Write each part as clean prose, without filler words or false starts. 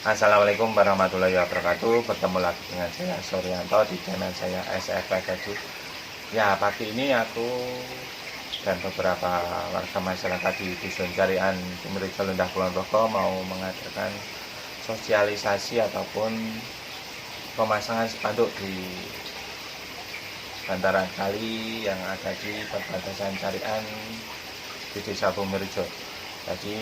Assalamualaikum warahmatullahi wabarakatuh. Bertemu lagi dengan saya Suryanto di channel saya SFP Edu. Ya, pagi ini aku dan beberapa warga masyarakat di Dusun Carian Timurrejo Lendah Kulon Progo mau mengadakan sosialisasi ataupun pemasangan spanduk di bantaran kali yang ada di perbatasan Carian di Desa Bumirejo. Jadi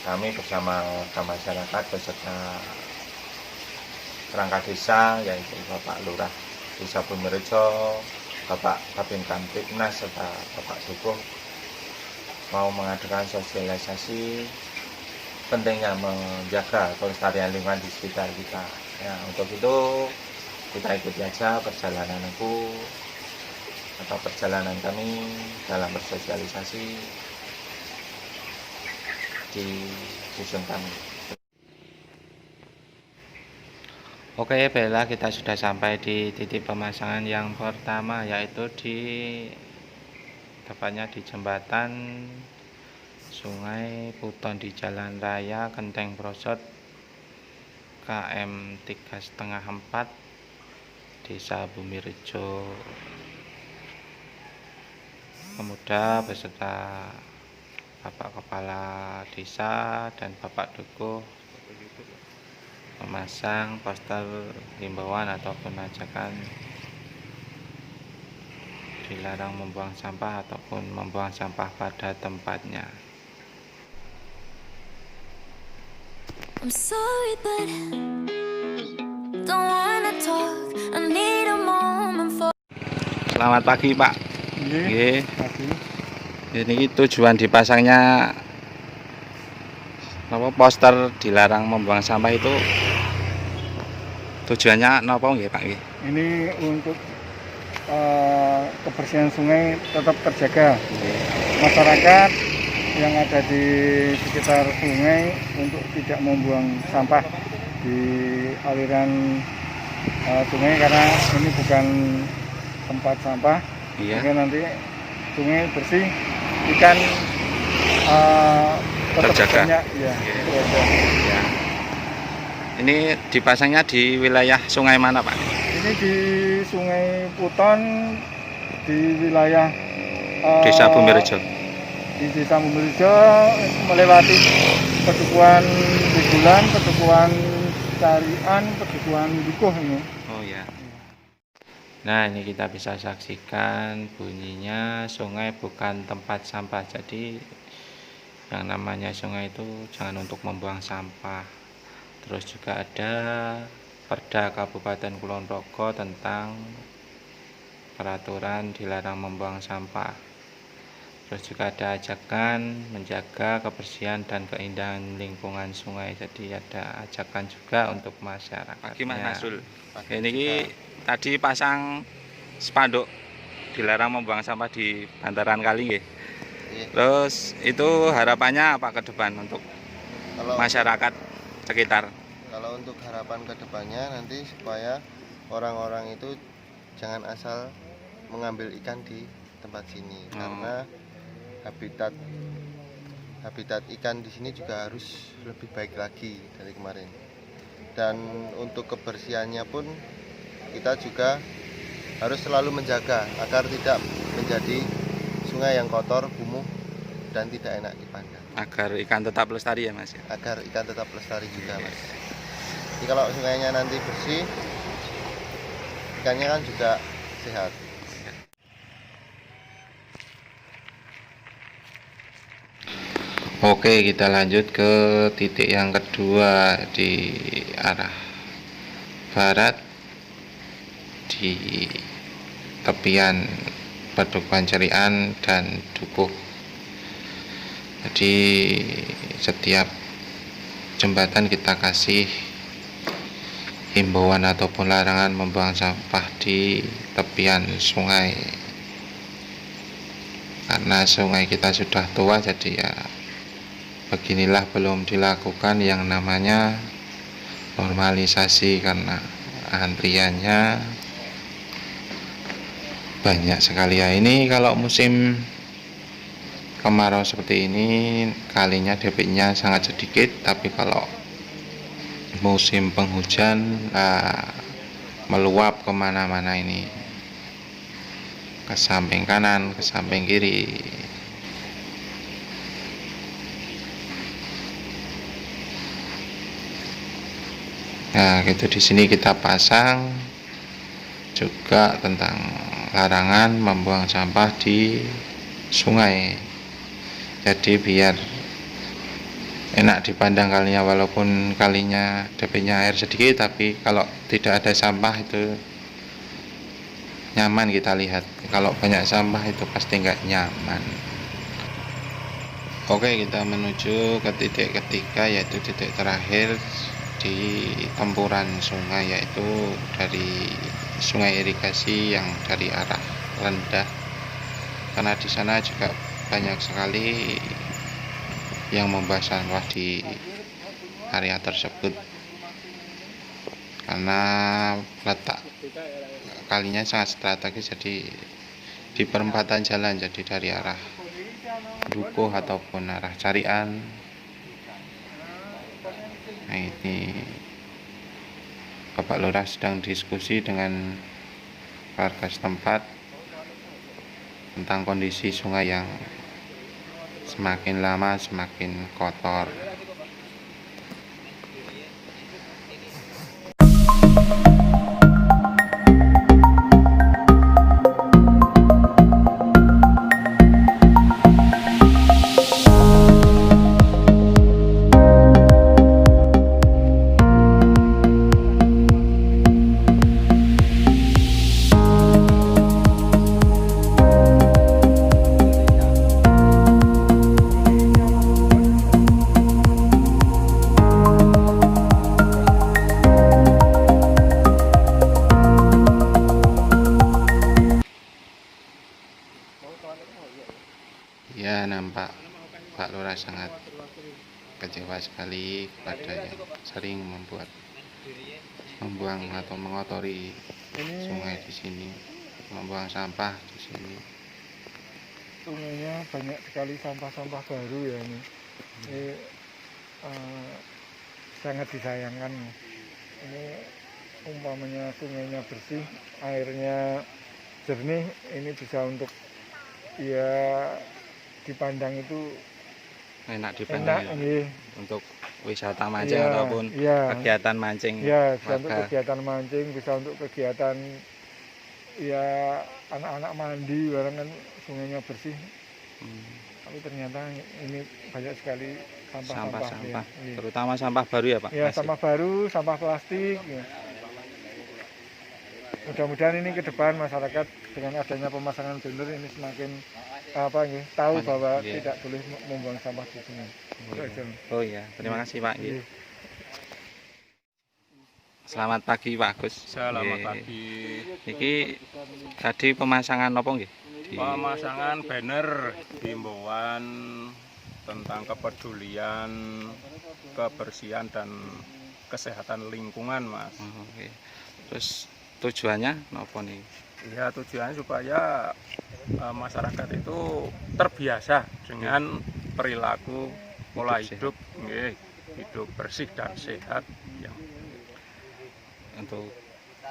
kami bersama warga masyarakat beserta perangkat desa yaitu Bapak Lurah Desa Bumirejo, Bapak Babin Kamtibnas serta Bapak Subuh mau mengadakan sosialisasi pentingnya menjaga kelestarian lingkungan di sekitar kita. Ya, untuk itu kita ikuti aja perjalananku atau perjalanan kami dalam bersosialisasi di dusun kami. Oke, baiklah, kita sudah sampai di titik pemasangan yang pertama, yaitu tepatnya di jembatan Sungai Puton di Jalan Raya Kenteng Prosot KM 3,5 Desa Bumirejo. Pemuda beserta Bapak Kepala Desa dan Bapak Dukuh memasang poster himbauan ataupun ajakan dilarang membuang sampah ataupun membuang sampah pada tempatnya. I'm sorry but don't wanna talk. I need a moment for. Selamat pagi, Pak. Nggih, pagi. Ini tujuan dipasangnya poster dilarang membuang sampah itu tujuannya napa nggih, Pak? Ini untuk kebersihan sungai tetap terjaga. Masyarakat yang ada di sekitar sungai untuk tidak membuang sampah di aliran sungai karena ini bukan tempat sampah. Iya. Sehingga nanti sungai bersih, ikan tetap Terjaga. banyak. Ya, Iya. itu aja. Ya. Ini dipasangnya di wilayah sungai mana, Pak? Ini di Sungai Puton di wilayah Desa Bumirejo. di Desa Bumirejo melewati Pedukuhan Bigulan, Pedukuhan Carian, Pedukuhan Dukuh ini. Oh ya. Nah, ini kita bisa saksikan bunyinya sungai bukan tempat sampah. Jadi yang namanya sungai itu jangan untuk membuang sampah. Terus juga ada Perda Kabupaten Kulon Progo tentang peraturan dilarang membuang sampah. Terus juga ada ajakan menjaga kebersihan dan keindahan lingkungan sungai. Jadi ada ajakan juga untuk masyarakat. Pagi Mas Nasul. Ini tadi pasang spanduk dilarang membuang sampah di bantaran kali nggih. Terus itu harapannya apa ke depan untuk masyarakat sekitar? Kalau untuk harapan ke depannya nanti supaya orang-orang itu jangan asal mengambil ikan di tempat sini karena habitat ikan di sini juga harus lebih baik lagi dari kemarin. Dan untuk kebersihannya pun kita juga harus selalu menjaga agar tidak menjadi sungai yang kotor, kumuh dan tidak enak dipandang. Agar ikan tetap lestari ya, Mas ya. Agar ikan tetap lestari juga, Mas. Jadi kalau sungainya nanti bersih, ikannya kan juga sehat. Oke, kita lanjut ke titik yang kedua di arah barat di tepian Pedukuhan Carian dan Dukuh. Jadi setiap jembatan kita kasih himbauan ataupun larangan membuang sampah di tepian sungai. Karena sungai kita sudah tua, jadi ya beginilah belum dilakukan yang namanya normalisasi karena antriannya banyak sekali ya. Ini kalau musim kemarau seperti ini kalinya debitnya sangat sedikit, tapi kalau musim penghujan meluap kemana-mana ini, ke samping kanan, ke samping kiri. Nah, gitu di sini kita pasang juga tentang larangan membuang sampah di sungai. Jadi biar enak dipandang kalinya, walaupun kalinya debitnya air sedikit, tapi kalau tidak ada sampah itu nyaman kita lihat. Kalau banyak sampah itu pasti nggak nyaman. Oke, kita menuju ke titik ketiga, yaitu titik terakhir di tempuran sungai, yaitu dari sungai irigasi yang dari arah rendah, karena di sana juga banyak sekali yang membuang sampah di area tersebut, karena letak kalinya sangat strategis, jadi di perempatan jalan, jadi dari arah Dukuh ataupun arah Carian. Nah, ini Bapak Lurah sedang diskusi dengan warga setempat tentang kondisi sungai yang semakin lama semakin kotor. Ya, nampak Pak Lurah sangat kecewa sekali kepada yang sering membuang atau mengotori sungai di sini, membuang sampah di sini. Sungainya banyak sekali sampah-sampah baru ya ini. Sangat disayangkan. Ini umpamanya sungainya bersih, airnya jernih, ini bisa untuk ya dipandang itu Enak dipandang ya. Untuk wisata mancing ataupun kegiatan mancing. Ya, bisa untuk kegiatan mancing, bisa untuk kegiatan ya anak-anak mandi, barang kan sungainya bersih. Tapi ternyata ini banyak sekali sampah-sampah. Ya. Terutama sampah baru ya Pak? Ya, sampah baru, sampah plastik. Ya. Mudah-mudahan ini ke depan masyarakat dengan adanya pemasangan banner ini semakin tahu bahwa tidak boleh membuang sampah di sini. Oh iya, terima kasih Pak. Selamat pagi Pak Agus. Selamat pagi. Iki tadi pemasangan apa nggih? Pemasangan banner himbauan tentang kepedulian, kebersihan dan kesehatan lingkungan, Mas. Oke. Terus tujuannya napa nih? Ya, tujuannya supaya masyarakat itu terbiasa dengan perilaku pola hidup bersih dan sehat. Untuk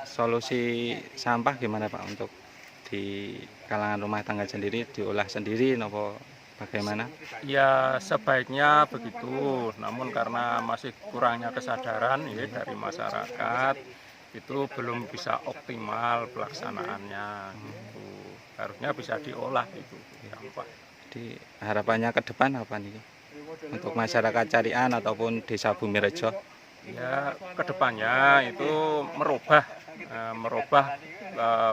solusi sampah gimana Pak, untuk di kalangan rumah tangga sendiri, diolah sendiri nopo bagaimana? Ya, sebaiknya begitu, namun karena masih kurangnya kesadaran dari masyarakat, itu belum bisa optimal pelaksanaannya. Harusnya bisa diolah itu sampah. Jadi harapannya ke depan apa nih untuk masyarakat Carian ataupun Desa Bumirejo? Ya, kedepannya itu merubah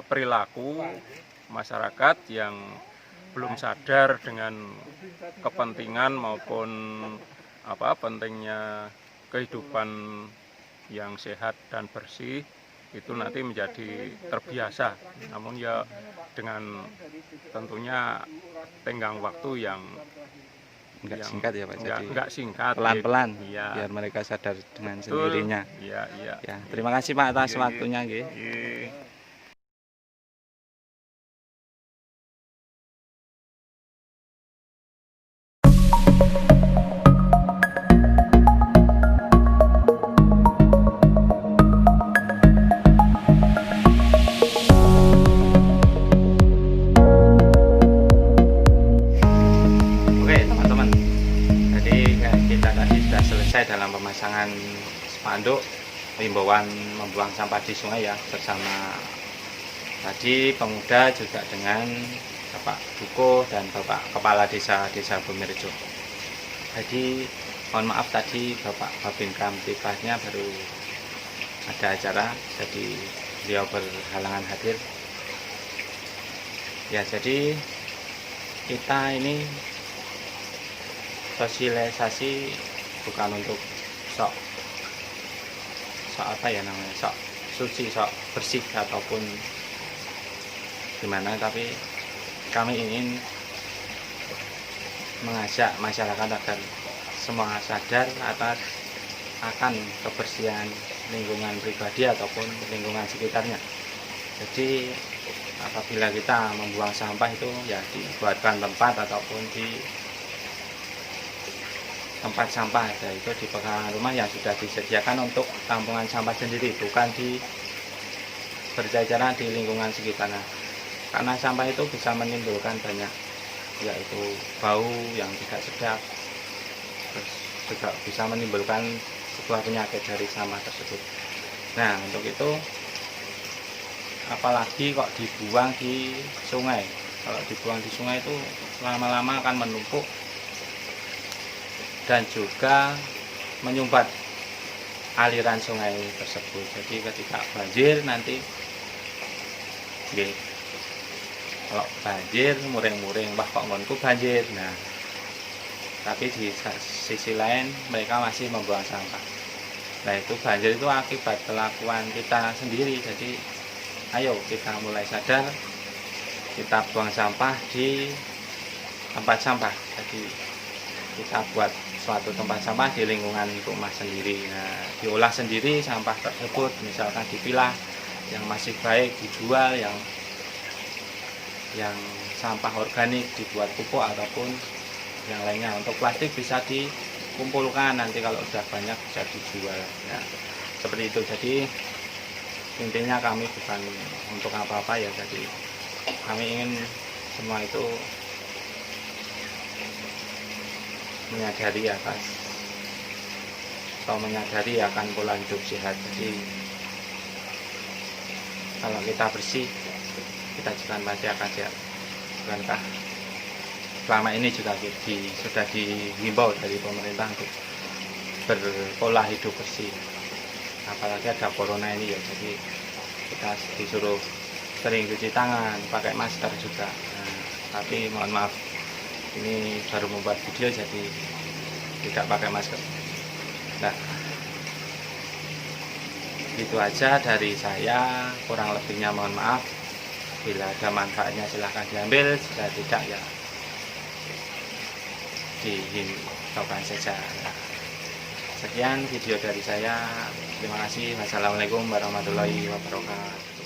perilaku masyarakat yang belum sadar dengan kepentingan maupun pentingnya kehidupan yang sehat dan bersih, itu nanti menjadi terbiasa. Namun ya dengan tentunya tenggang waktu yang enggak singkat ya Pak, jadi enggak singkat, pelan-pelan ya, biar mereka sadar dengan betul, sendirinya. Ya, Terima kasih Pak atas waktunya nggih. sudah selesai dalam pemasangan spanduk himbauan membuang sampah di sungai ya, bersama tadi pemuda juga dengan Bapak Duko dan Bapak Kepala Desa Bumirejo. Jadi mohon maaf tadi Bapak Babin Kamtipasnya baru ada acara, jadi beliau berhalangan hadir. Ya, jadi kita ini sosialisasi bukan untuk sok apa ya namanya, sok suci, sok bersih ataupun gimana, tapi kami ingin mengajak masyarakat agar semua sadar akan kebersihan lingkungan pribadi ataupun lingkungan sekitarnya. Jadi apabila kita membuang sampah itu ya dibuatkan tempat ataupun di tempat sampah, yaitu di pekarangan rumah yang sudah disediakan untuk tampungan sampah sendiri, bukan berjajaran di lingkungan sekitarnya. Karena sampah itu bisa menimbulkan banyak, yaitu bau yang tidak sedap, terus juga bisa menimbulkan sebuah penyakit dari sampah tersebut. Nah, untuk itu apalagi kok dibuang di sungai. Kalau dibuang di sungai itu lama-lama akan menumpuk dan juga menyumbat aliran sungai tersebut. Jadi ketika banjir nanti kalau banjir muring-muring, wah kok ngonku banjir. Nah, tapi di sisi lain mereka masih membuang sampah. Nah, itu banjir itu akibat kelakuan kita sendiri. Jadi ayo kita mulai sadar, kita buang sampah di tempat sampah. Jadi kita buat suatu tempat sampah di lingkungan rumah sendiri. Nah, diolah sendiri sampah tersebut, misalkan dipilah, yang masih baik dijual, yang sampah organik dibuat pupuk ataupun yang lainnya. Untuk plastik bisa dikumpulkan, nanti kalau sudah banyak bisa dijual. Nah, seperti itu. Jadi intinya kami bukan untuk apa-apa ya, jadi kami ingin semua itu menyadari akan pola hidup sehat. Jadi kalau kita bersih, kita juga pasti akan sehat. Bukankah selama ini juga sudah dihimbau dari pemerintah untuk berpola hidup bersih, apalagi ada corona ini ya, jadi kita disuruh sering cuci tangan, pakai masker juga. Nah, tapi mohon maaf, ini baru membuat video jadi tidak pakai masker. Nah, itu aja dari saya, kurang lebihnya mohon maaf. Bila ada manfaatnya silahkan diambil, jika tidak ya dihimbaukan saja. Nah, sekian video dari saya, terima kasih. Wassalamualaikum warahmatullahi wabarakatuh.